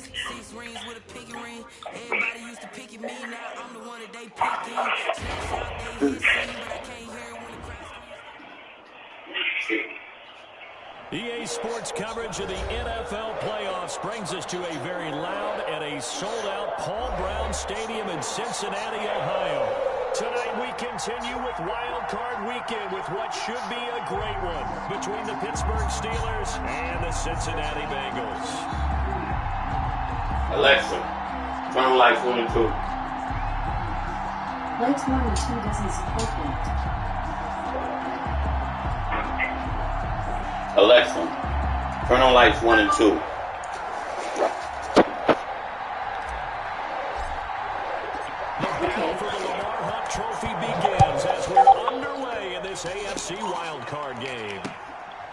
6 rings with a pinky ring. Everybody used to pick at me, now I'm the one that they picking. Snatch out, they hit scene, but I can't hear it when the crowd screams. EA Sports coverage of the NFL playoffs brings us to a very loud and a sold-out Paul Brown Stadium in Cincinnati, Ohio. Tonight we continue with Wild Card Weekend with what should be a great one between the Pittsburgh Steelers and the Cincinnati Bengals. Alexa, turn on lights 1 and 2. Lights 1 and 2 doesn't support that. Alexa, turn on lights 1 and 2. The battle for the Lamar Hunt Trophy begins as we're underway in this AFC wildcard game.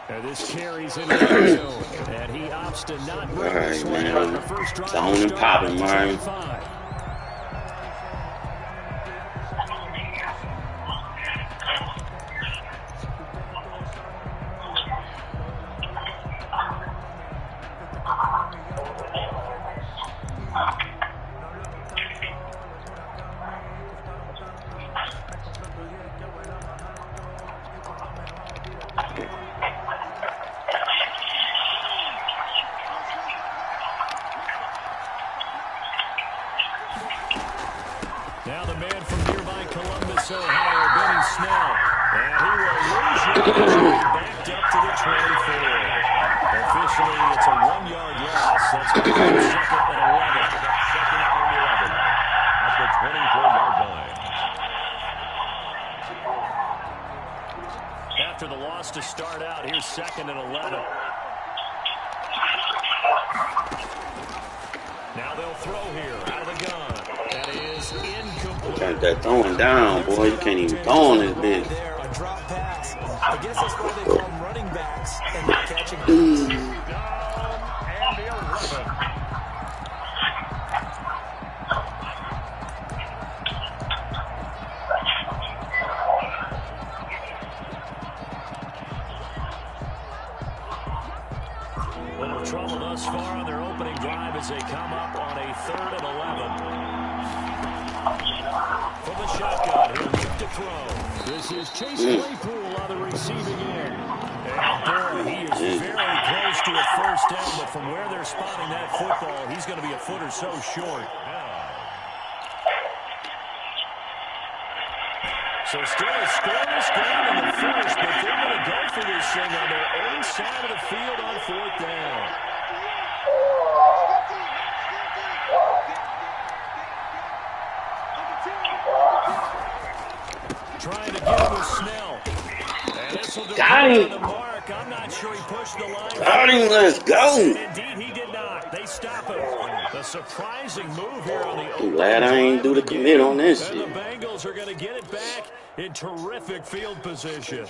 And this carries into the zone, and he opts to not bring this one out on the first drive. Zone and popping, man. Now the man from nearby Columbus, Ohio, Benny Snell. And he will lose it backed up to the 24. Officially, it's a 1-yard loss. That's going to be second and 11. Second and 11 at the 24-yard line. After the loss to start out, here's second and 11. Now they'll throw here out of the gun. That is incomplete. Got that throwing down, boy. You can't even throw on this bitch. There, a drop pass. I guess that's why they call them running backs and not catching balls. And 11. Little trouble thus far on their opening drive as they come up on a 3rd and 11. From the shotgun, he'll look to throw. This is Chase Claypool on the receiving end. And boy, he is very close to a first down, but from where they're spotting that football, he's going to be a foot or so short. So still a scoreless game in the first, but they're going to go for this thing on their own side of the field on 4th down. Trying to get him with Snell. And this will Got him. the mark. I'm not sure he pushed the line. Got him, let's go. And indeed, he did not. They stop him. A surprising move here on the open. Glad I ain't do the commit on this and shit. the Bengals are going to get it back in terrific field position.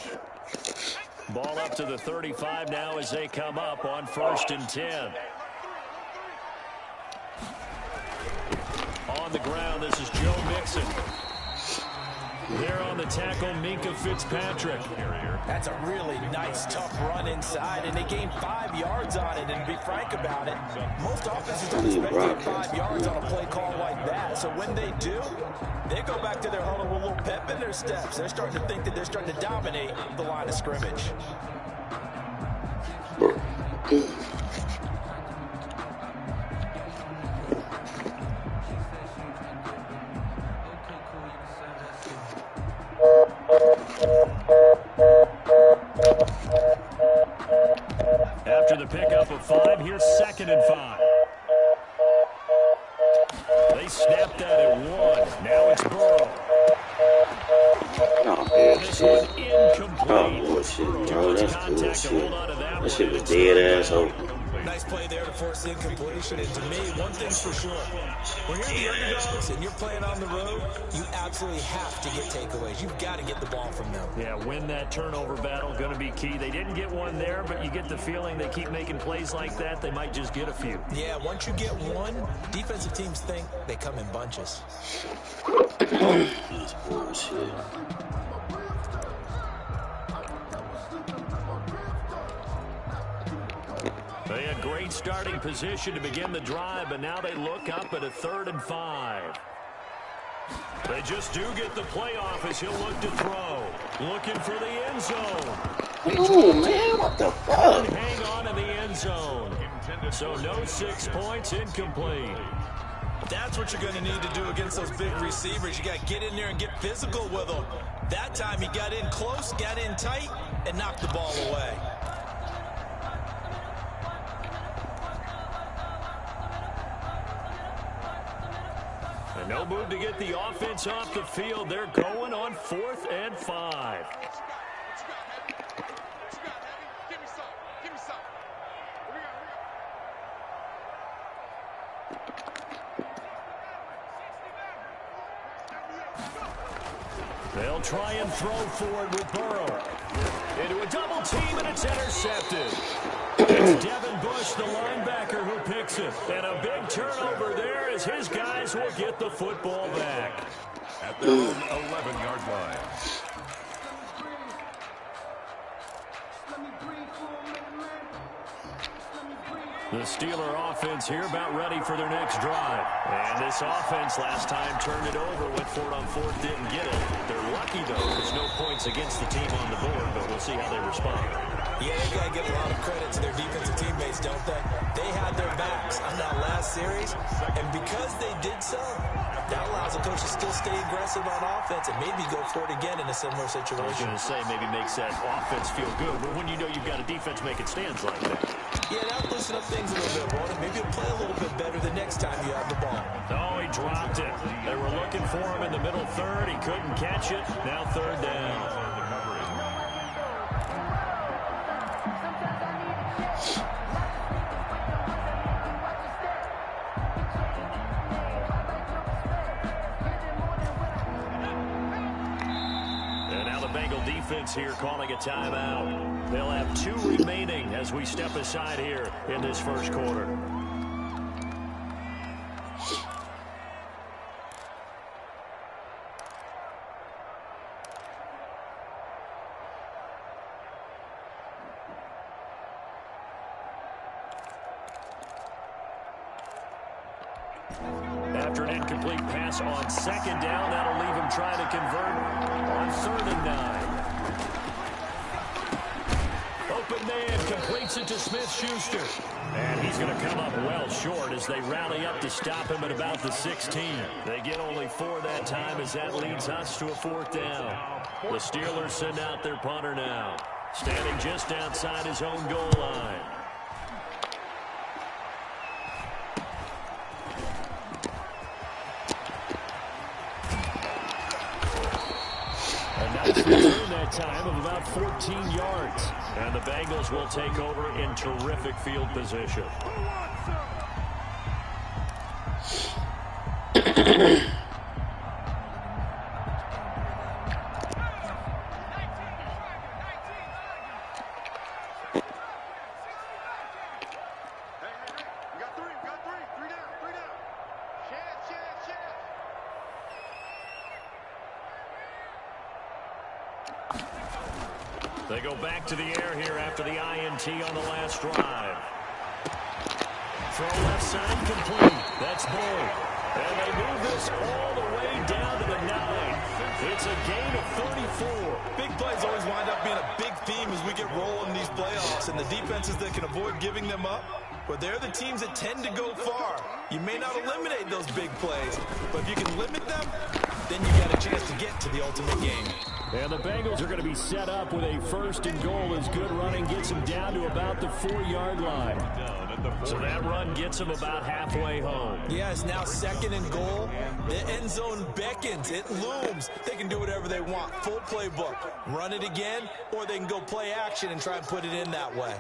Ball up to the 35 now as they come up on 1st and 10. On the ground, this is Joe Mixon. There on the tackle, Minkah Fitzpatrick. That's a really nice, tough run inside, and they gained 5 yards on it. And to be frank about it, most offenses don't expect to get 5 yards on a play call like that. So when they do, they go back to their huddle with a little pep in their steps. They're starting to think that they're starting to dominate the line of scrimmage. After the pickup of 5, here's 2nd and 5. They snapped that at 1. Now it's Burrow. Oh, bullshit. Incomplete. Oh, bullshit, bro. That's bullshit. That shit was dead ass open. Nice play there to force incompletion. And to me, one thing's for sure. When you're the underdogs and you're playing on the road, you absolutely have to get takeaways. You've got to get the ball from them. Yeah, win that turnover battle, going to be key. They didn't get one there, but you get the feeling they keep making plays like that, they might just get a few. Yeah, once you get one, defensive teams think they come in bunches. That's bullshit. starting position to begin the drive, but now they look up at a 3rd and 5. They just do get the playoff as he'll look to throw. Looking for the end zone. Oh, man, what the fuck? Hang on in the end zone. So no 6 points, incomplete. That's what you're going to need to do against those big receivers. You got to get in there and get physical with them. That time he got in close, got in tight, and knocked the ball away. And no move to get the offense off the field. They're going on 4th and 5. They'll try and throw forward with Burrow. Into a double team, and it's intercepted. It's Devin Bush, the linebacker, who picks it. And a big turnover there as his guys will get the football back. At their own 11-yard line. The Steeler offense here about ready for their next drive. And this offense last time turned it over, went for it on 4th, didn't get it. They're lucky, though. There's no points against the team on the board, but we'll see how they respond. Yeah, they got to give a lot of credit to their defensive teammates, don't they? They had their backs on that last series, and because they did so, that allows the coach to still stay aggressive on offense and maybe go for it again in a similar situation. I was going to say maybe makes that offense feel good, but when you know you've got a defense making stands like that. Yeah, that'll loosen up things a little bit, Warren. Maybe you'll play a little bit better the next time you have the ball. Oh, he dropped it. They were looking for him in the middle 3rd. He couldn't catch it. Now 3rd down. Defense here calling a timeout. They'll have 2 remaining as we step aside here in this first quarter. After an incomplete pass on 2nd down, that'll leave him trying to convert on 3rd and 9. Open man completes it to Smith-Schuster. And he's going to come up well short as they rally up to stop him at about the 16. They get only 4 that time as that leads us to a 4th down. The Steelers send out their punter now, standing just outside his own goal line. Return that time of about 14 yards. And the Bengals will take over in terrific field position. They go back to the air here after the INT on the last drive. Throw left side complete. That's Bull. And they move this all the way down to the 9. It's a gain of 34. Big plays always wind up being a big theme as we get rolling in these playoffs. And the defenses that can avoid giving them up, well, they're the teams that tend to go far. You may not eliminate those big plays, but if you can limit them, then you got a chance to get to the ultimate game. And the Bengals are going to be set up with a 1st and goal as good running gets them down to about the 4-yard line. So that run gets them about halfway home. Yeah, it's now 2nd and goal. The end zone beckons. It looms. They can do whatever they want. Full playbook. Run it again, or they can go play action and try and put it in that way.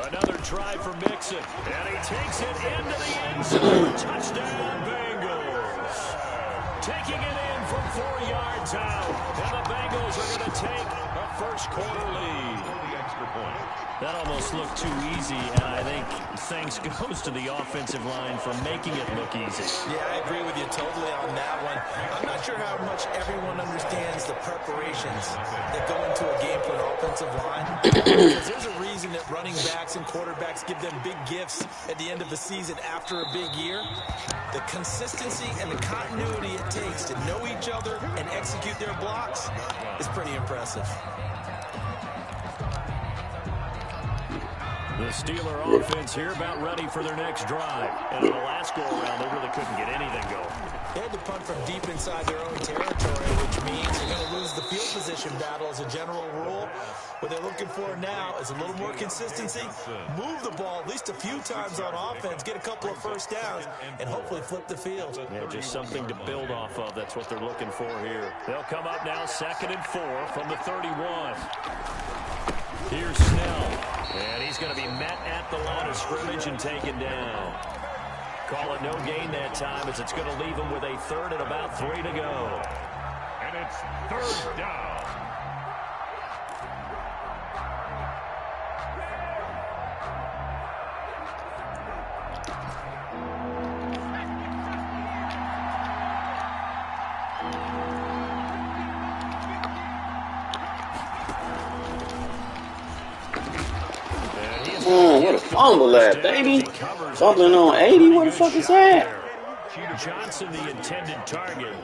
Another try for Mixon. And he takes it into the end zone. Touchdown, Bengals. Taking it in from 4 yards out. And the Bengals are going to take a first quarter lead. The extra point. That almost looked too easy, and I think thanks goes to the offensive line for making it look easy. Yeah, I agree with you totally on that one. I'm not sure how much everyone understands the preparations that go into a game for an offensive line. Because there's a reason that running backs and quarterbacks give them big gifts at the end of the season after a big year. The consistency and the continuity it takes to know each other and execute their blocks is pretty impressive. The Steeler offense here about ready for their next drive. And in the last go-around, they really couldn't get anything going. They had to punt from deep inside their own territory, which means they're going to lose the field position battle as a general rule. What they're looking for now is a little more consistency, move the ball at least a few times on offense, get a couple of first downs, and hopefully flip the field. Yeah, just something to build off of. That's what they're looking for here. They'll come up now 2nd and 4 from the 31. Here's Snell, and he's going to be met at the line of scrimmage and taken down. Call it no gain that time, as it's going to leave him with a 3rd and about 3 to go. And it's 3rd down. What a fumble at, baby. Fumbling on 80. What the fuck is that? Johnson, the intended target.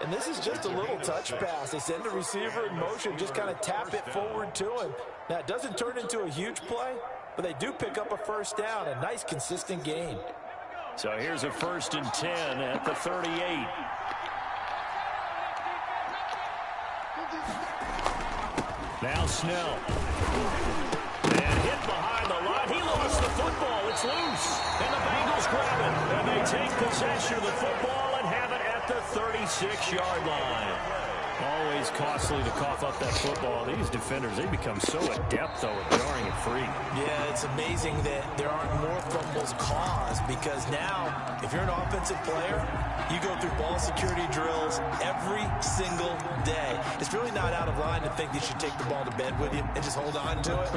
And this is just a little touch pass. They send the receiver in motion, just kind of tap it forward to him. Now, it doesn't turn into a huge play, but they do pick up a first down. A nice, consistent gain. So here's a 1st and 10 at the 38. Now Snell. And hit behind the line. He lost the football. It's loose. And the Bengals grab it. And they take possession of the football and have it at the 36-yard line. Always costly to cough up that football. These defenders, they become so adept, though, at jarring it free. Yeah, it's amazing that there aren't more fumbles caused, because now, if you're an offensive player, you go through ball security drills every single day. It's really not out of line to think you should take the ball to bed with you and just hold on to it.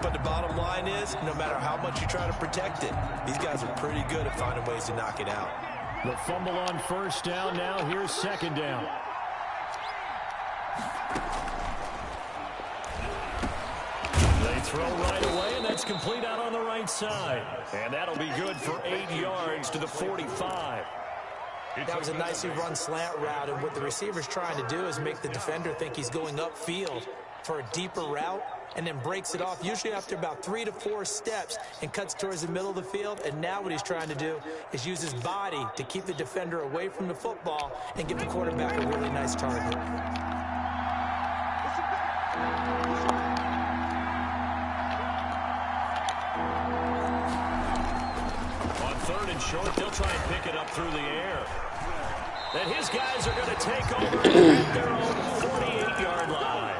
But the bottom line is, no matter how much you try to protect it, these guys are pretty good at finding ways to knock it out. The fumble on 1st down. Now here's 2nd down. They throw right away, and that's complete out on the right side. And that'll be good for 8 yards to the 45. That was a nicely run slant route, and what the receiver's trying to do is make the defender think he's going upfield for a deeper route, and then breaks it off, usually after about 3 to 4 steps, and cuts towards the middle of the field. And now what he's trying to do is use his body to keep the defender away from the football and give the quarterback a really nice target. On 3rd and short, they'll try and pick it up through the air. And his guys are going to take over at their own 48-yard line.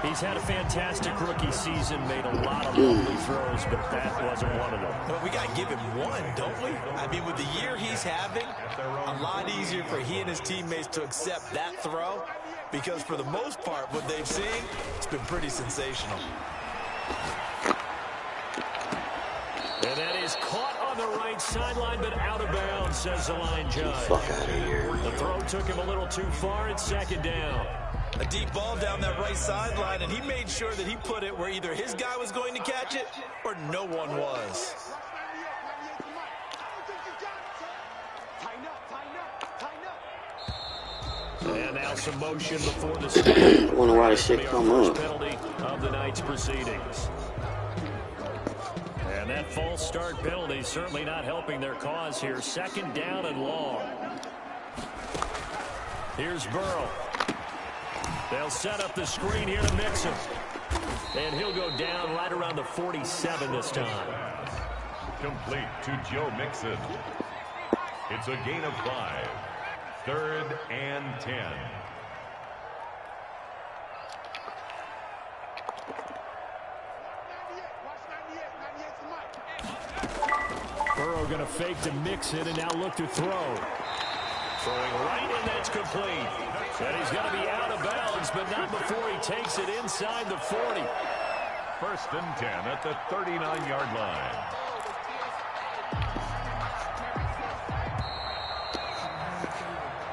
He's had a fantastic rookie season, made a lot of lovely throws, but that wasn't one of them. But we got to give him one, don't we? I mean, with the year he's having, a lot easier for he and his teammates to accept that throw, because for the most part, what they've seen, it's been pretty sensational. And that is caught on the right sideline, but out of bounds, says the line judge. Fuck out of here. The throw took him a little too far. It's 2nd down. A deep ball down that right sideline, and he made sure that he put it where either his guy was going to catch it or no one was. And now some motion before the snap. I wonder why this shit come up. Penalty of the night's proceedings. And that false start penalty certainly not helping their cause here. 2nd down and long. Here's Burrow. They'll set up the screen here to Mixon. And he'll go down right around the 47 this time. Complete to Joe Mixon. It's a gain of 5. 3rd and 10. Burrow going to fake to Mixon and now look to throw. Throwing right in, that's complete. And he's going to be out of bounds, but not before he takes it inside the 40. First and 10 at the 39-yard line.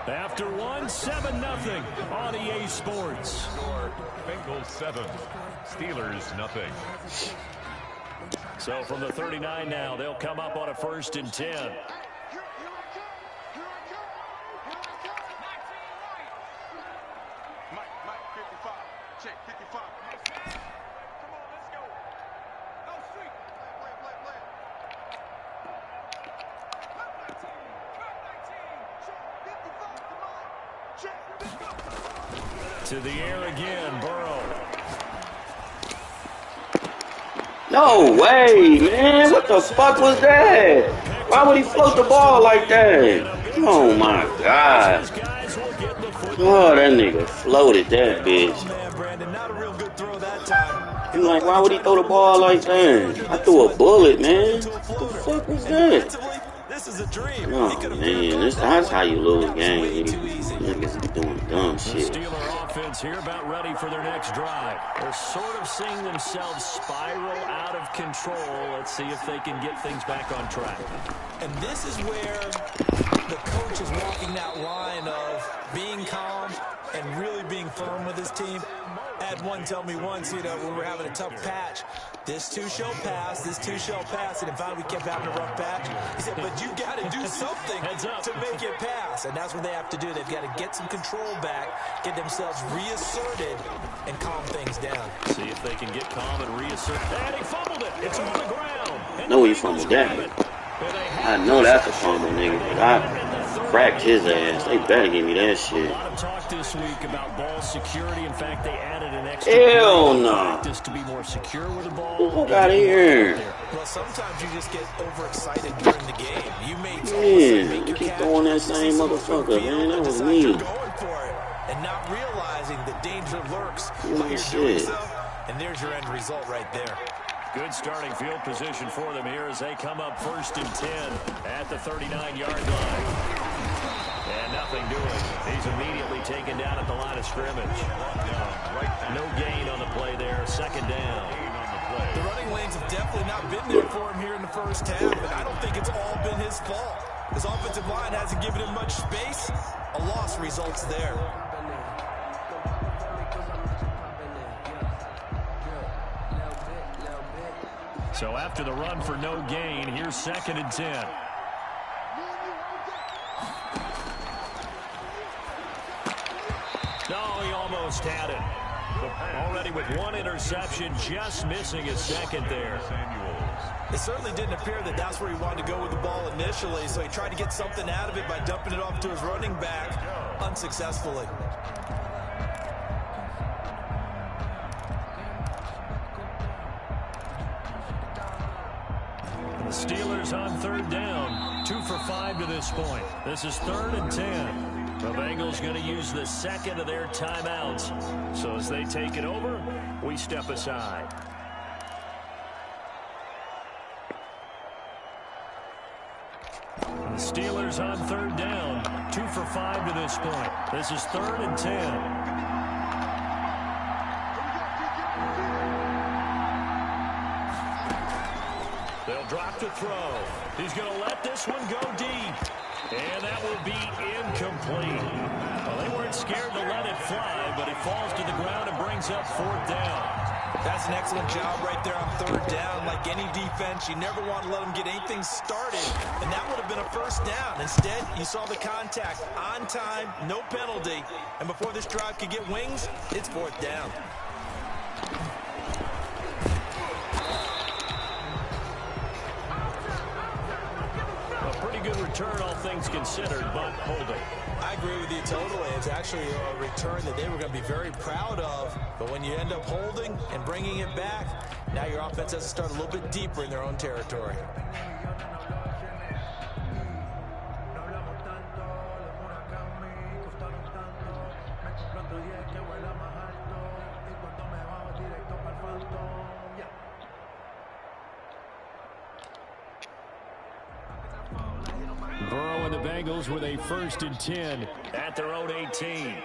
After one, 7-0 on EA Sports. Bengals 7, Steelers nothing. So from the 39 now, they'll come up on a first and 10. To the air again, Burrow. No way, man. What the fuck was that? Why would he float the ball like that? Oh, my God. Oh, that nigga floated that bitch. I'm like, why would he throw the ball like that? I threw a bullet, man. What the fuck was that? Oh, man. That's how you lose games. Niggas be doing dumb shit. The Steeler offense here about ready for their next drive. They're sort of seeing themselves spiral out of control. Let's see if they can get things back on track. And this is where the coach is walking that line of being calm and really being firm with his team. I had one tell me once, when we're having a tough patch, this too shall pass, this too shall pass. And finally we kept having a rough patch. He said, but you got to do something to make it pass. And that's what they have to do. They've got to get some control back, get themselves reasserted, and calm things down. See if they can get calm and reassert. And he fumbled it. It's on the ground. No, he fumbled that. I know that's a fumble, nigga, but I cracked his ass. They better give me that shit. A lot of talk this week about ball security. In fact, they added an extra hell no practice to be more secure with the ball. Get the fuck out of here. Well, sometimes you just get overexcited during the game. You may you keep throwing that same motherfucker, man. That was me. Going for it and not realizing the danger lurks while you're doing so. And there's your end result right there. Good starting field position for them here as they come up first and 10 at the 39-yard line. And nothing doing. He's immediately taken down at the line of scrimmage. No gain on the play there. Second down. The running lanes have definitely not been there for him here in the first half, and I don't think it's all been his fault. His offensive line hasn't given him much space. A loss results there. So after the run for no gain, here's second and 10. No, he almost had it. Already with one interception, just missing his second there. It certainly didn't appear that that's where he wanted to go with the ball initially, so he tried to get something out of it by dumping it off to his running back unsuccessfully. The Steelers on third down, 2 for 5 to this point. This is 3rd and 10. The Bengals going to use the second of their timeouts. So as they take it over, we step aside. The Steelers on third down, 2 for 5 to this point. This is 3rd and 10. They'll drop to throw. He's going to let this one go deep. And that will be incomplete. Well, they weren't scared to let it fly, but it falls to the ground and brings up 4th down. That's an excellent job right there on 3rd down. Like any defense, you never want to let them get anything started, and that would have been a 1st down. Instead, you saw the contact on time, no penalty, and before this drive could get wings, it's 4th down. Good return, all things considered, but holding. I agree with you totally. It's actually a return that they were going to be very proud of. But when you end up holding and bringing it back, now your offense has to start a little bit deeper in their own territory. Burrow and the Bengals with a 1st and 10 at their own 18.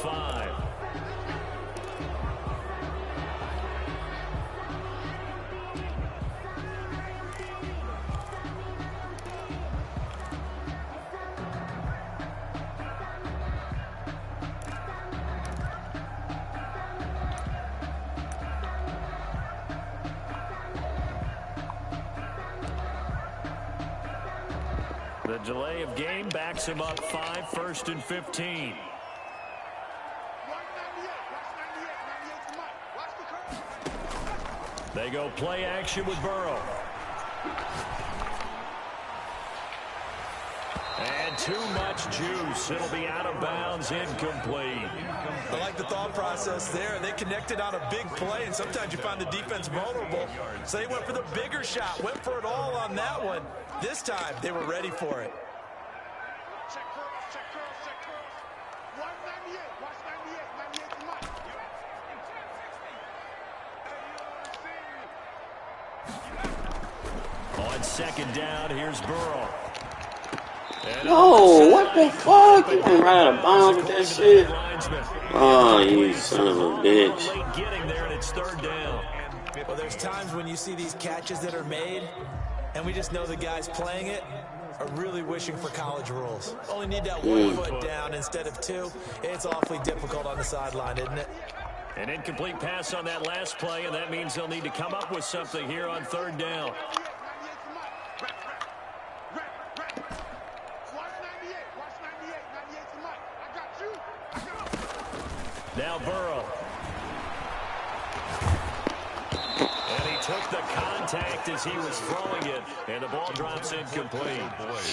5. The delay of game backs him up 5, 1st and 15. They go play action with Burrow. And too much juice. It'll be out of bounds, incomplete. I like the thought process there. They connected on a big play, and sometimes you find the defense vulnerable. So they went for the bigger shot, went for it all on that one. This time, they were ready for it. Check curls, check curls, check curls. 198, watch 98, 98 to Mike. On second down, here's Burrow. No, what the fuck? You went right out of bounds with that shit? Oh, you son of a bitch. Getting there, and it's 3rd down. Well, there's times when you see these catches that are made, and we just know the guys playing it are really wishing for college rules. Only need that 1 foot down instead of 2. It's awfully difficult on the sideline, isn't it? An incomplete pass on that last play, and that means they'll need to come up with something here on 3rd down. Now Burrow. And he took the contact as he was throwing it, and the ball drops incomplete.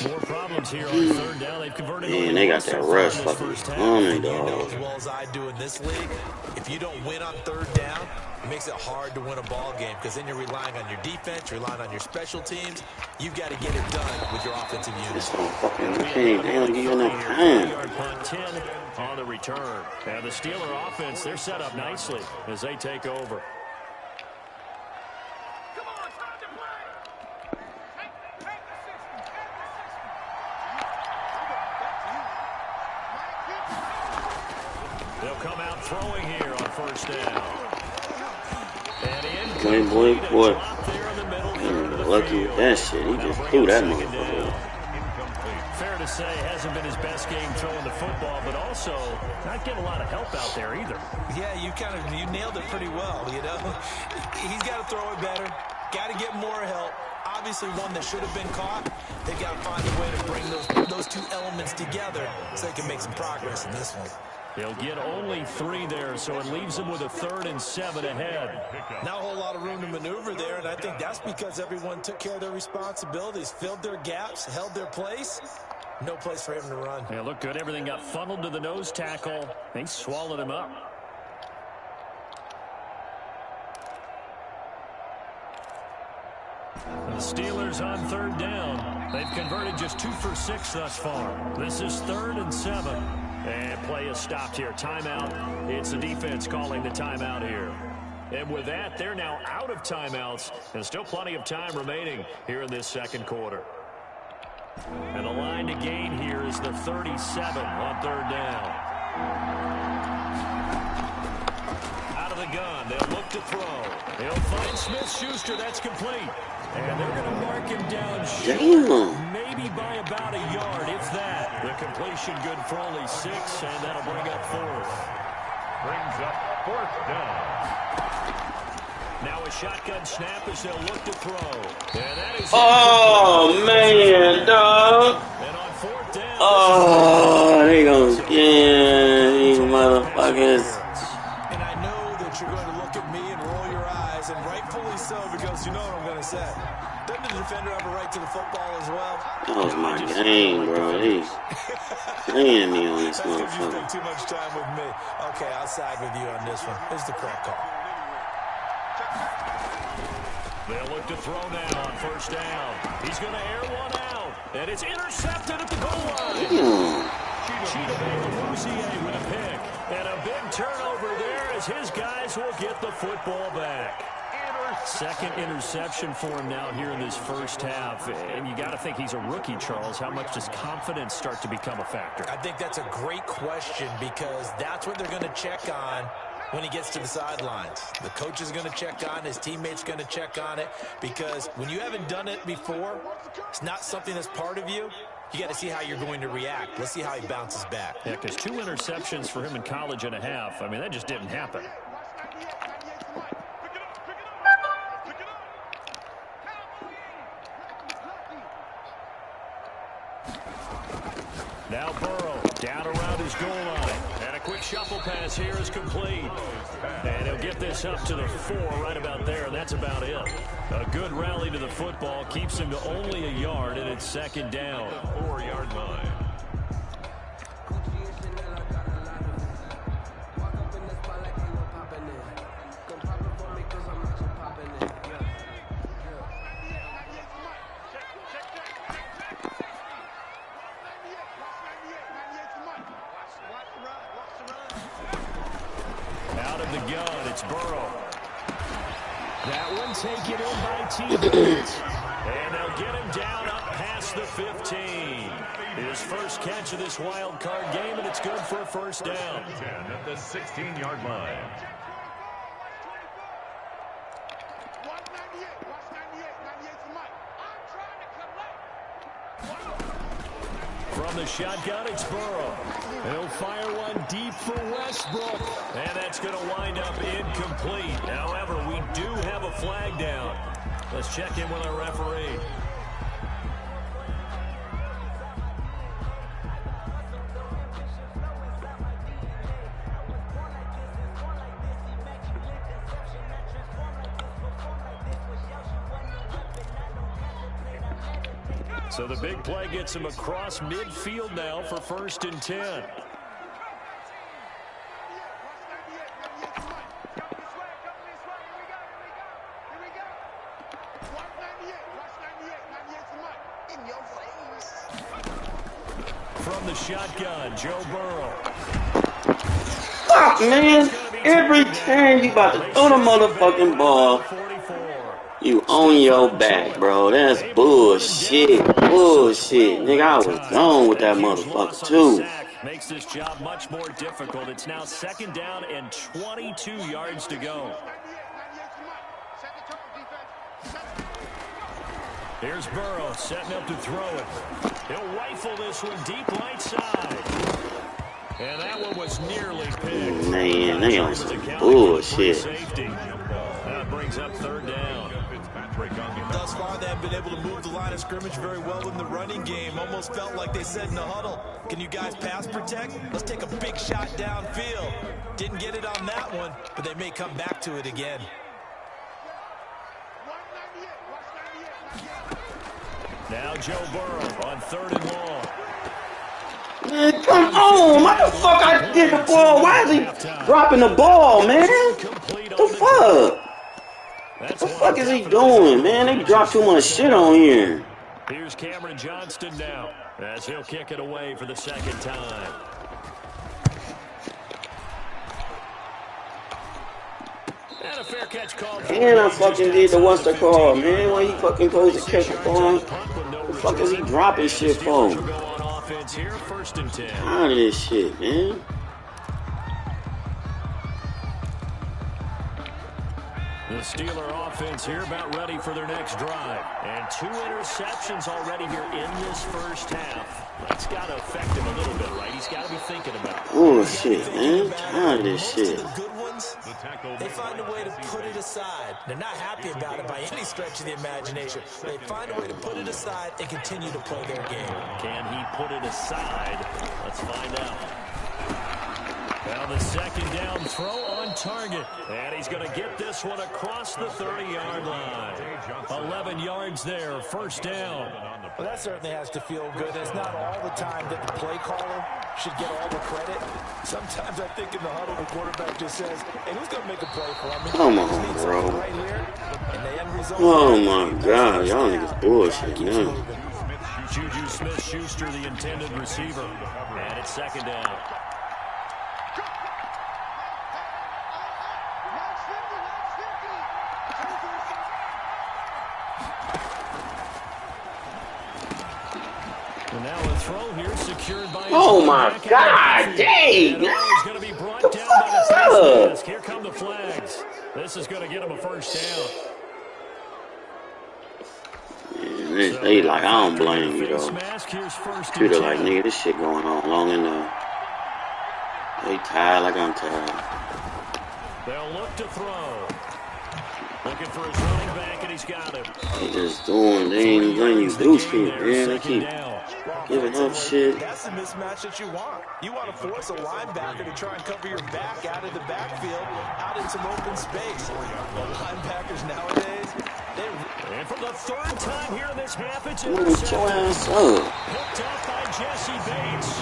More problems here on 3rd down. They've converted. Man, they got that rush fucking coming, dog. As well as I do in this league, if you don't win on 3rd down, it makes it hard to win a ball game because then you're relying on your defense, you're relying on your special teams. You've got to get it done with your offensive unit. This whole fucking thing, they don't give you enough time. Punt 10 on the return. And the Steeler offense, they're set up nicely as they take over. They'll come out throwing here on 1st down. And boy. Lucky with that shit. He just threw that motherfucker. Fair to say, hasn't been his best game throwing the football, but also not getting a lot of help out there either. Yeah, you nailed it pretty well, you know. He's got to throw it better, got to get more help. Obviously one that should have been caught. They've got to find a way to bring those two elements together so they can make some progress in this one. They'll get only 3 there, so it leaves them with a 3rd and 7 ahead. Not a whole lot of room to maneuver there, and I think that's because everyone took care of their responsibilities, filled their gaps, held their place. No place for him to run. Yeah, looked good. Everything got funneled to the nose tackle. They swallowed him up. The Steelers on 3rd down. They've converted just 2 for 6 thus far. This is 3rd and 7. And play is stopped here. Timeout. It's the defense calling the timeout here. And with that, they're now out of timeouts. And still plenty of time remaining here in this 2nd quarter. And the line to gain here is the 37 on 3rd down. Out of the gun. They'll look to throw. They'll find Smith-Schuster. That's complete. And they're going to mark him down short, maybe by about a yard, if that. The completion good for only 6, and that'll bring up 4th. Brings up 4th down. Now a shotgun snap as they'll look to throw. And that is man, dog. And on 4th down. Oh, they gonna get these motherfuckers. And I know that you're going to look at me and roll your eyes, and rightfully so, because you know what I'm going to say. Doesn't the defender have a right to the football as well? That was my game, bro. He's playing me on this motherfucker. You spend too much time with me. Okay, I'll side with you on this one. Here's the correct call. They'll look to throw now on 1st down. He's going to air one out, and it's intercepted at the goal line. Chidobe with a pick, and a big turnover there as his guys will get the football back. Second interception for him now here in this first half. And you got to think he's a rookie, Charles. How much does confidence start to become a factor? I think that's a great question because that's what they're going to check on when he gets to the sidelines. The coach is going to check on, his teammates going to check on it, because when you haven't done it before, it's not something that's part of you. You got to see how you're going to react. Let's see how he bounces back. Yeah, because 2 interceptions for him in college and a half. I mean, that just didn't happen. Now Burrow down around his goal line. And a quick shuffle pass here is complete. And he'll get this up to the 4 right about there. That's about it. A good rally to the football keeps him to only a yard, and it's second down. 4-yard line. Out of the gun, it's Burrow. That one taken in by teammates. And they'll get him down up past the 15. His first catch of this wild card game, and it's good for a first down. 10 at the 16-yard line. From the shotgun, it's Burrow. He'll fire one deep for Westbrook. And that's going to wind up incomplete. However, we do have a flag down. Let's check in with our referee. So the big play gets him across midfield now for 1st and 10. From the shotgun, Joe Burrow. Fuck, man. Every time you about to throw the motherfucking ball, you on your back, bro. That's bullshit. Bullshit. Nigga, I was gone with that motherfucker, too. Makes this job much more difficult. It's now second down and 22 yards to go. Here's Burrow setting up to throw it. He'll rifle this one deep right side. And that one was nearly picked. Man, they on some bullshit. That brings up 3rd down. Thus far, they have been able to move the line of scrimmage very well in the running game. Almost felt like they said in the huddle, can you guys pass protect? Let's take a big shot downfield. Didn't get it on that one, but they may come back to it again. Now Joe Burrow on 3rd and long. Man, come on. Why the fuck I did the ball? Why is he dropping the ball, man? The fuck? What the fuck is he doing, man? They dropped too much shit on here. Here's Cameron Johnston now, as he'll kick it away for the 2nd time. And a fair catch called. And I fucking did the what's the call, man. Why he fucking supposed to catch the ball? What the fuck is he dropping shit for? Here, 1st and 10. Out of this shit, man. The Steeler offense here about ready for their next drive. And 2 interceptions already here in this first half. That's got to affect him a little bit, right? He's got to be thinking about it. Oh, shit, man. Out of this shit. They find a way to put it aside. They're not happy about it by any stretch of the imagination. They find a way to put it aside and continue to play their game. Can he put it aside? Let's find out. Now the 2nd down throw on target. And he's going to get this one across the 30-yard line. 11 yards there, 1st down. Well, that certainly has to feel good. It's not all the time that the play caller should get all the credit. Sometimes I think in the huddle, the quarterback just says, hey, who's going to make a play for me? Come on, bro. Right here. And the end result, Oh, my God. Y'all niggas bullshit, man. Juju Smith-Schuster, the intended receiver. And it's 2nd down. And now a throw here secured by Oh my God, dang, man. Going to be brought The down fuck by is the face up? mask. Here come the flags. This is going to get him a first down. Man, they like, I don't blame you, though. Peter like, nigga, this shit going on long enough. They tired like I'm tired. They'll look to throw. Looking for his running back, and he's got him. They just doing, they ain't letting you do shit, man. They keep giving up shit. That's the mismatch that you want. You want to force a linebacker to try and cover your back out of the backfield, out in some open space. The linebackers nowadays, and for the third time here in this half, it's your ass up. Picked off by Jesse Bates.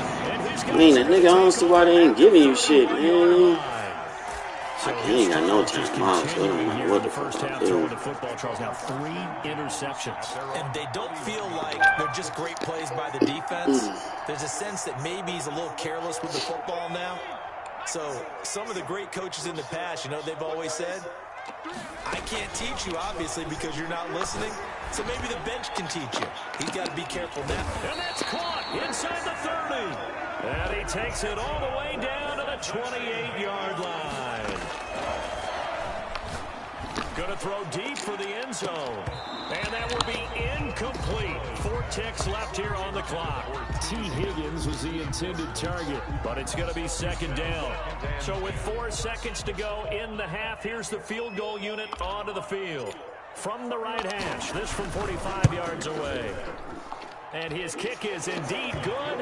I mean, that nigga, I don't see why they ain't giving you shit, man. He ain't got no time out, so it don't matter what the first fuck half they do. the football, Charles. Now 3 interceptions. and they don't feel like they're just great plays by the defense. There's a sense that maybe he's a little careless with the football now. So some of the great coaches in the past, you know, they've always said, I can't teach you, obviously, because you're not listening. So maybe the bench can teach you. He's got to be careful now. And that's caught inside the 30. And he takes it all the way down to the 28-yard line. Going to throw deep for the end zone. And that will be incomplete. 4 ticks left here on the clock. T. Higgins was the intended target, but it's going to be second down. So with 4 seconds to go in the half, here's the field goal unit onto the field. From the right hash, this from 45 yards away. And his kick is indeed good,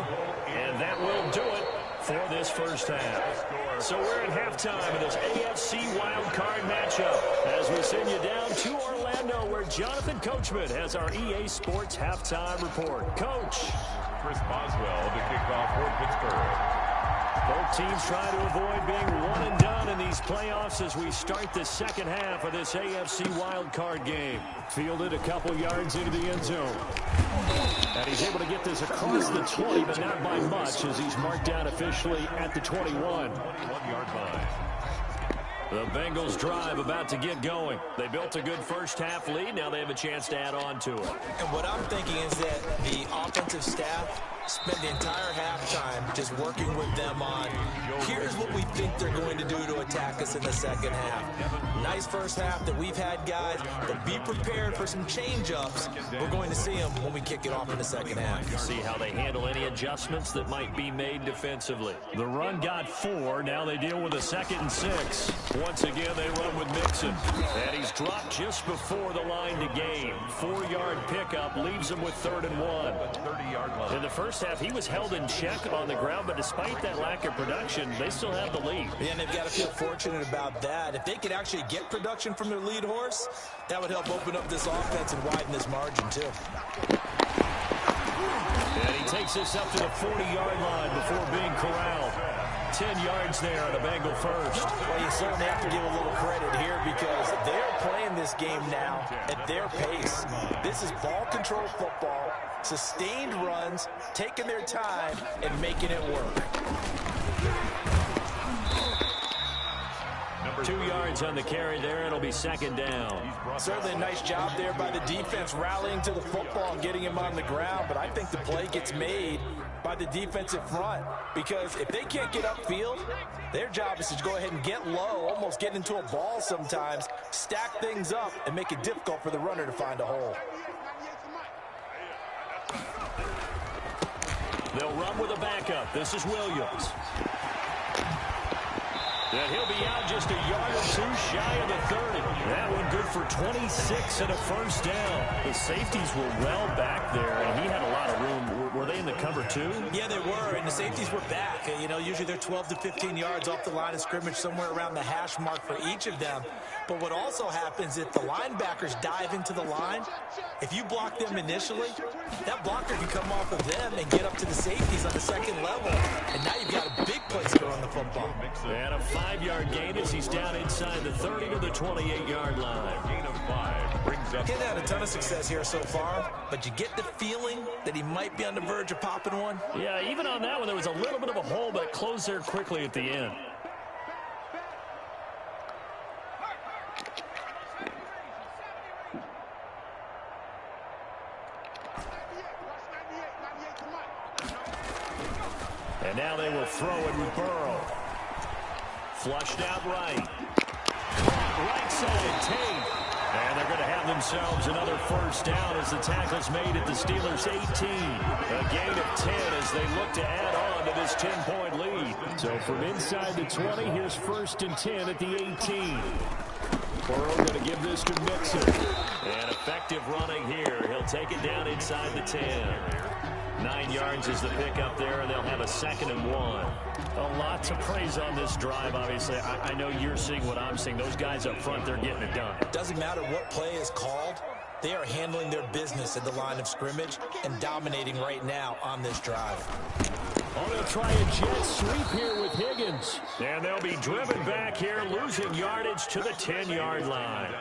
and that will do it for this first half. So we're at halftime of this AFC wildcard matchup as we send you down to Orlando, where Jonathan Coachman has our EA Sports halftime report. Coach. Chris Boswell to kick off for Pittsburgh. Both teams trying to avoid being one and done in these playoffs as we start the second half of this AFC wildcard game. Fielded a couple yards into the end zone. And he's able to get this across the 20, but not by much as he's marked down officially at the 21. 1-yard line. The Bengals drive about to get going. They built a good first half lead. Now they have a chance to add on to it. And what I'm thinking is that the offensive staff spent the entire halftime just working with them on, here's what we think they're going to do to attack us in the second half. Nice first half that we've had, guys, but be prepared for some change-ups. We're going to see them when we kick it off in the second half. See how they handle any adjustments that might be made defensively. The run got 4. Now they deal with a 2nd and 6. Once again, they run with Mixon. And he's dropped just before the line to gain. 4-yard pickup leaves him with 3rd and 1. 30-yard line. In the first half, he was held in check on the ground, but despite that lack of production, they still have the lead. Yeah, and they've got to feel fortunate about that. If they could actually get production from their lead horse, that would help open up this offense and widen this margin, too. And he takes this up to the 40-yard line before being corralled. 10 yards there on a Bengal first. Well, you certainly have to give a little credit here because they're playing this game now at their pace. This is ball control football, sustained runs, taking their time, and making it work. 2 yards on the carry there. It'll be 2nd down. Certainly a nice job there by the defense rallying to the football and getting him on the ground, but I think the play gets made by the defensive front because if they can't get upfield, their job is to go ahead and get low, almost get into a ball sometimes, stack things up, and make it difficult for the runner to find a hole. They'll run with a backup. This is Williams. And he'll be out just a yard or 2 shy of the 30. That one good for 26 and a first down. The safeties were well back there, and he had a lot of room. Were they in the cover 2? Yeah, they were, and the safeties were back. You know, usually they're 12 to 15 yards off the line of scrimmage, somewhere around the hash mark for each of them. But what also happens if the linebackers dive into the line, if you block them initially, that blocker can come off of them and get up to the safeties on the second level. And now you've got a big place to run the football. And a 5-yard gain as he's down inside the 30 to the 28-yard line. Gain of 5 brings up. He's had a ton of success here so far, but you get the feeling that he might be on the verge of popping one. Yeah, even on that one, there was a little bit of a hole, but it closed there quickly at the end. Now they will throw it with Burrow. Flushed out right. Right side, Tate. And they're going to have themselves another first down as the tackle's made at the Steelers' 18. A gain of 10 as they look to add on to this 10-point lead. So from inside the 20, here's 1st and 10 at the 18. Burrow going to give this to Mixon. And effective running here. He'll take it down inside the 10. 9 yards is the pickup there, and they'll have a 2nd and 1. A lot to praise on this drive, obviously. I know you're seeing what I'm seeing. Those guys up front, they're getting it done. Doesn't matter what play is called. They are handling their business at the line of scrimmage and dominating right now on this drive. Oh, they'll try a jet sweep here with Higgins. And they'll be driven back here, losing yardage to the 10-yard line.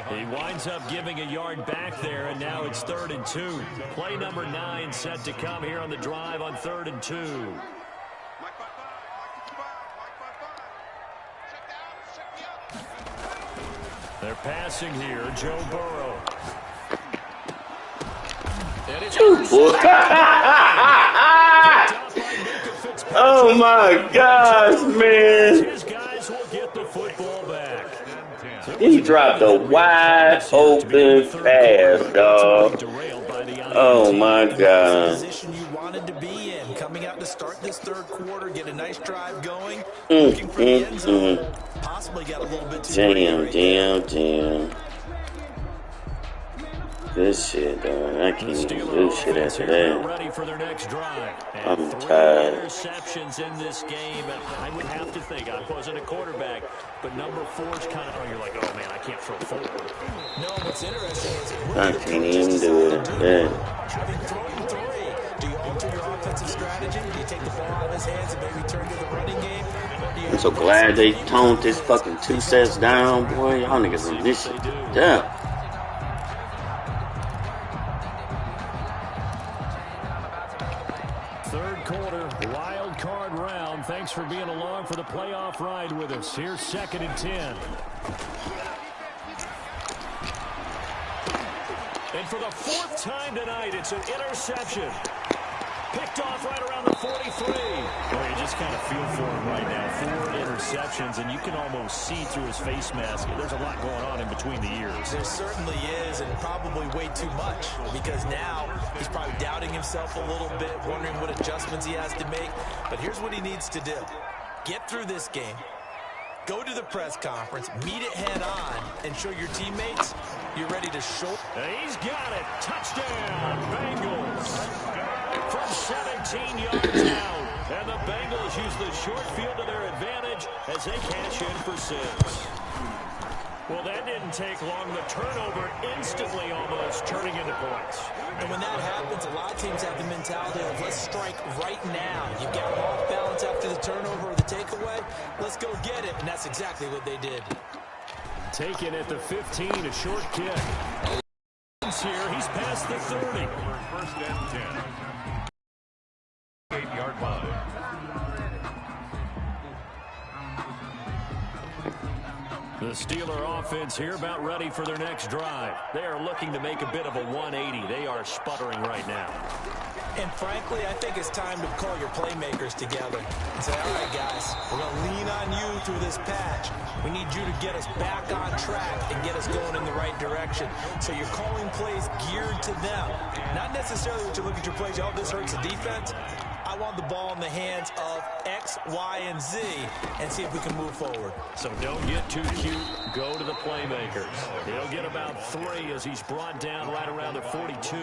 He winds up giving a yard back there, and now it's 3rd and 2. Play number 9 set to come here on the drive on 3rd and 2. They're passing here, Joe Burrow. Oh my gosh, man. His guys will get the football back. He dropped a wide open pass, dog. Oh my God. Position you wanted to be in. Coming out to start this 3rd quarter, get a nice drive going. Looking for the end zone. Possibly got a little bit too Damn. Good shit, dog. I can't even do shit after that. Ready for their next drive. I'm tired. Interceptions in this game, and I would have to think I wasn't a quarterback, but number 4's kind of. Oh, you're like, oh man, I can't throw forward. No, what's interesting is I can't even do it. Yeah. having thrown 3. Do you alter your offensive strategy? Do you take the ball out of his hands and maybe turn to the running game? I'm so glad they toned this fucking 2 sets down, boy. Y'all niggas in this shit. Yeah. Wild card round. Thanks for being along for the playoff ride with us. Here's 2nd and 10. And for the 4th time tonight, it's an interception. Picked off right around the 43. Well, you just kind of feel for him right now. 4 interceptions, and you can almost see through his face mask. There's a lot going on in between the ears. There certainly is, and probably way too much, because now he's probably doubting himself a little bit, wondering what adjustments he has to make. But here's what he needs to do. Get through this game. Go to the press conference, meet it head on, and show your teammates you're ready to show. He's got it. Touchdown, Bengals. From 17 yards out. And the Bengals use the short field to their advantage as they cash in for 6. Well, that didn't take long. The turnover instantly almost turning into points. And when that happens, a lot of teams have the mentality of let's strike right now. You've got them off balance after the turnover or the takeaway. Let's go get it. And that's exactly what they did. Taken at the 15, a short kick. Here, he's past the 30. 1st and 10. 8-yard line. The Steeler offense here about ready for their next drive. They are looking to make a bit of a 180. They are sputtering right now. And frankly, I think it's time to call your playmakers together and say, all right, guys, we're going to lean on you through this patch. We need you to get us back on track and get us going in the right direction. So you're calling plays geared to them. Not necessarily what you look at your plays, oh, this hurts the defense. I want the ball in the hands of X, Y, and Z and see if we can move forward. So don't get too cute. Go to the playmakers. He'll get about 3 as he's brought down right around the 42.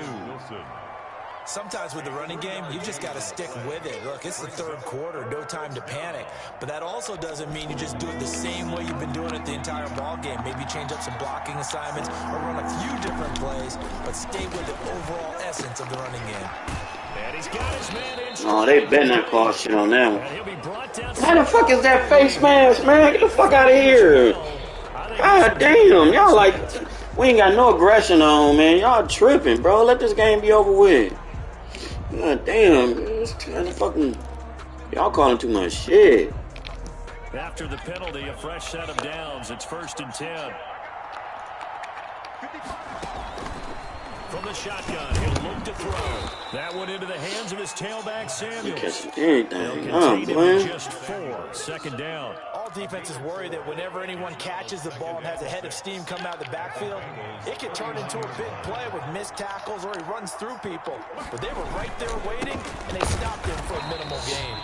Sometimes with the running game, you've just got to stick with it. Look, it's the 3rd quarter, no time to panic. But that also doesn't mean you just do it the same way you've been doing it the entire ball game. Maybe change up some blocking assignments or run a few different plays, but stay with the overall essence of the running game. And he's got his man in. Oh, they better not call shit on that one. And he'll be brought down. How the fuck is that face mask, man? Get the fuck out of here. God damn. Y'all like, we ain't got no aggression on, man. Y'all tripping, bro. Let this game be over with. God damn. It's kind of fucking, y'all calling too much shit. After the penalty, a fresh set of downs. It's 1st and 10. From the shotgun, he'll look to throw. That one into the hands of his tailback, Samuels. They'll contain him with just 4. Second down. All defenses worry that whenever anyone catches the ball and has a head of steam come out of the backfield, it can turn into a big play with missed tackles or he runs through people. But they were right there waiting, and they stopped him for a minimal gain.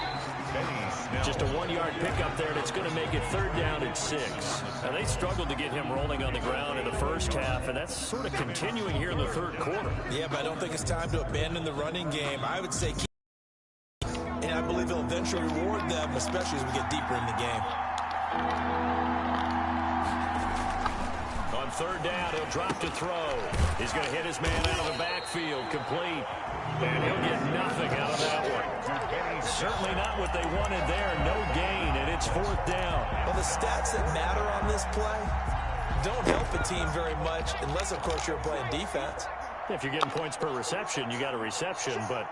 Just a 1-yard pickup there, and it's going to make it 3rd down and 6. Now, they struggled to get him rolling on the ground in the first half, and that's sort of continuing here in the 3rd quarter. Yeah, but I don't think it's time to abandon the running game. I would say keep, and I believe he'll eventually reward them, especially as we get deeper in the game. On 3rd down, he'll drop to throw. He's going to hit his man out of the backfield, complete. And he'll get nothing out of that one. Certainly not what they wanted there. No gain, and it's 4th down. Well, the stats that matter on this play don't help a team very much unless, of course, you're playing defense. If you're getting points per reception, you got a reception, but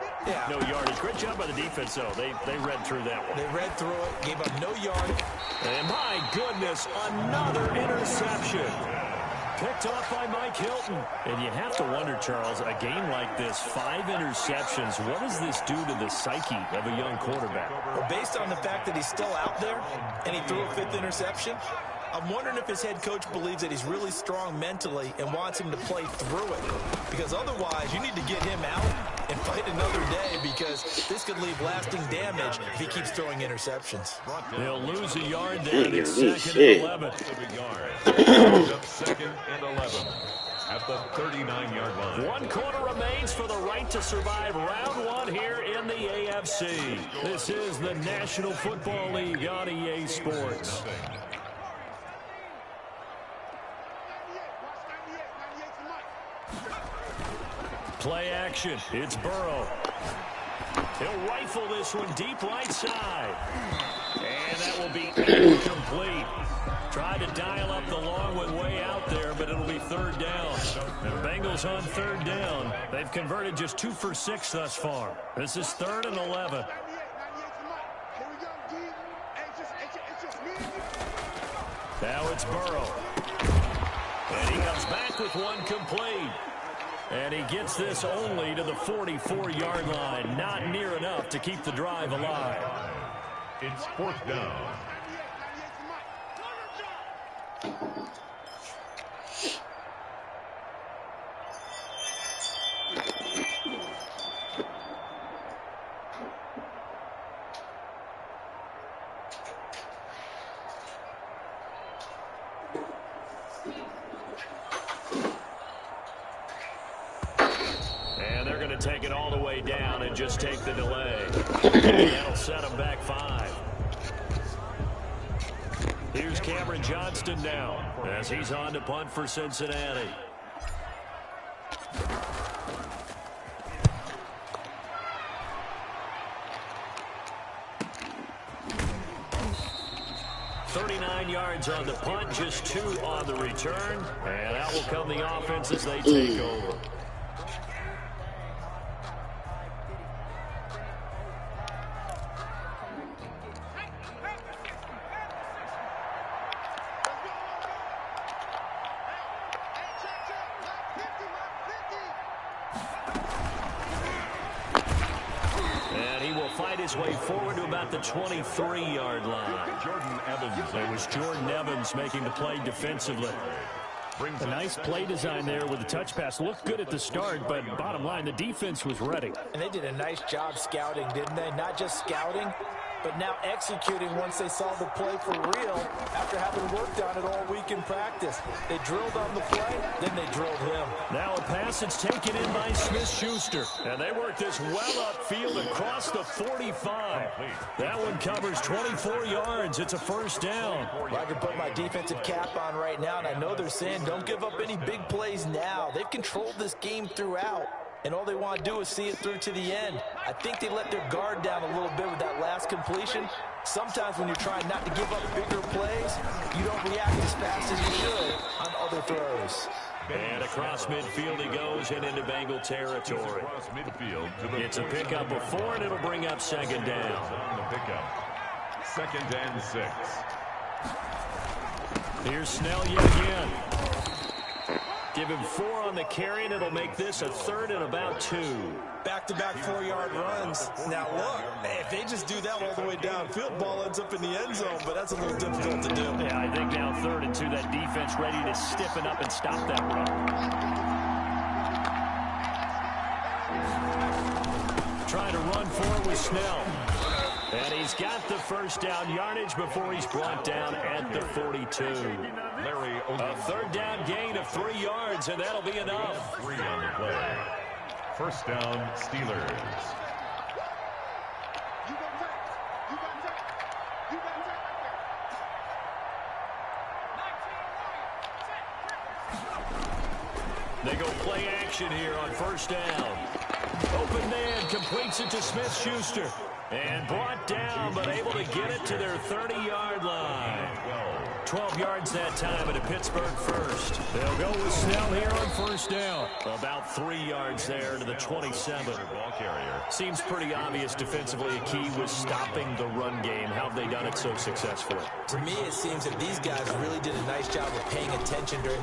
no yardage. Great job by the defense, though. They read through that one. They read through it, gave up no yardage. And my goodness, another interception. Picked off by Mike Hilton. And you have to wonder, Charles, a game like this, 5 interceptions, what does this do to the psyche of a young quarterback? Well, based on the fact that he's still out there and he threw a 5th interception, I'm wondering if his head coach believes that he's really strong mentally and wants him to play through it. Because otherwise, you need to get him out and fight another day, because this could leave lasting damage if he keeps throwing interceptions. They'll lose a yard there, and it's 2nd and 11. 2nd and 11 at the 39-yard line. 1 quarter remains for the right to survive round 1 here in the AFC. This is the National Football League on EA Sports. Play action. It's Burrow. He'll rifle this one deep right side. And that will be incomplete. Tried to dial up the long one way out there, but it'll be 3rd down. The Bengals on 3rd down. They've converted just 2 for 6 thus far. This is 3rd and 11. Now it's Burrow. And he comes back with one complete. And he gets this only to the 44-yard line. Not near enough to keep the drive alive. It's 4th down. Take it all the way down and just take the delay. That'll set them back 5. Here's Cameron Johnston now as he's on to punt for Cincinnati. Yards on the punt, just 2 on the return, and that will come the offense as they take over. His way forward to about the 23-yard line. Jordan Evans. It was Jordan Evans making the play defensively. A nice play design there with the touch pass. Looked good at the start, but bottom line, the defense was ready. And they did a nice job scouting, didn't they? Not just scouting, but now executing once they saw the play for real after having worked on it all week in practice. They drilled on the play, then they drilled him. Now a pass that's taken in by Smith-Schuster. And they work this well upfield across the 45. That one covers 24 yards. It's a 1st down. Well, I can put my defensive cap on right now, and I know they're saying don't give up any big plays now. They've controlled this game throughout, and all they want to do is see it through to the end. I think they let their guard down a little bit with that last completion. Sometimes when you're trying not to give up bigger plays, you don't react as fast as you should on other throws. And across midfield he goes and into Bengal territory. It's a pickup of 4, and it'll bring up 2nd down. On the pickup. 2nd and 6. Here's Snell yet again. Give him 4 on the carry, and it'll make this a 3rd and about 2. Back-to-back 4-yard runs. Now, look, if they just do that all the way downfield, ball ends up in the end zone, but that's a little difficult to do. Yeah, I think now 3rd and 2, that defense ready to stiffen up and stop that run. Trying to run for it with Snell. And he's got the first down yardage before he's brought down at the 42. A 3rd down gain of 3 yards, and that'll be enough. 3 on the play. First down, Steelers. They go play action here on first down. Open man completes it to Smith-Schuster. And brought down, but able to get it to their 30-yard line. 12 yards that time at a Pittsburgh first. They'll go with Snell here on first down. About 3 yards there to the 27. Ball carrier. Seems pretty obvious defensively. A key was stopping the run game. How have they done it so successfully? To me, it seems that these guys really did a nice job of paying attention during